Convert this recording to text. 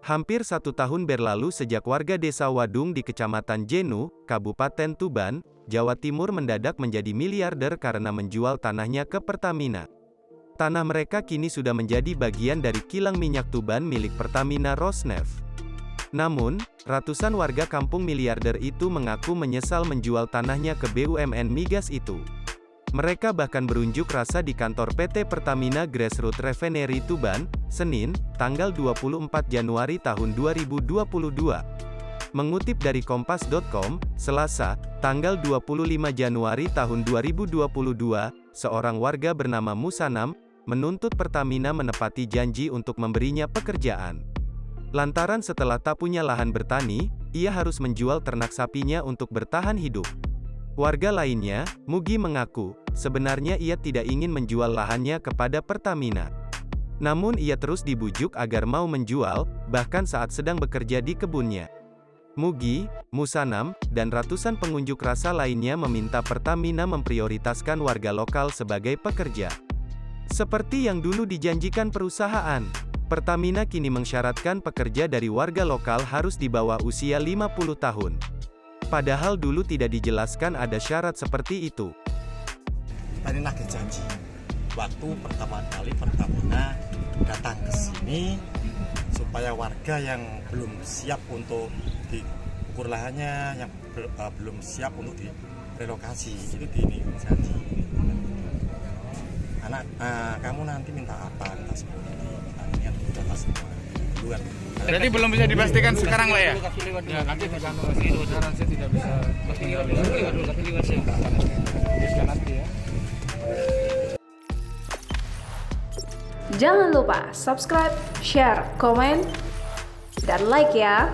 Hampir 1 tahun berlalu sejak warga desa Wadung di Kecamatan Jenu, Kabupaten Tuban, Jawa Timur mendadak menjadi miliarder karena menjual tanahnya ke Pertamina. Tanah mereka kini sudah menjadi bagian dari kilang minyak Tuban milik Pertamina Rosneft. Namun, ratusan warga kampung miliarder itu mengaku menyesal menjual tanahnya ke BUMN migas itu. Mereka bahkan berunjuk rasa di kantor PT Pertamina Grassroots Refinery Tuban, Senin, tanggal 24 Januari tahun 2022. Mengutip dari Kompas.com, Selasa, tanggal 25 Januari tahun 2022, seorang warga bernama Musanam, menuntut Pertamina menepati janji untuk memberinya pekerjaan. Lantaran setelah tak punya lahan bertani, ia harus menjual ternak sapinya untuk bertahan hidup. Warga lainnya, Mugi mengaku, sebenarnya ia tidak ingin menjual lahannya kepada Pertamina. Namun ia terus dibujuk agar mau menjual, bahkan saat sedang bekerja di kebunnya. Mugi, Musanam, dan ratusan pengunjuk rasa lainnya meminta Pertamina memprioritaskan warga lokal sebagai pekerja. Seperti yang dulu dijanjikan perusahaan, Pertamina kini mensyaratkan pekerja dari warga lokal harus di bawah usia 50 tahun. Padahal dulu tidak dijelaskan ada syarat seperti itu. Tadi nagih janji, waktu pertama kali Pertamina datang ke sini, supaya warga yang belum siap untuk diukur lahannya, yang belum siap untuk direlokasi, itu janji. Anak, kamu nanti minta apa? Minta seperti ini, minta data semua. Duluan. Jadi belum bisa dipastikan sekarang lah ya? Ya nanti tergantung lagi. Sekarang saya tidak bisa bertinggal nanti ya. Jangan lupa subscribe, share, komen, dan like ya.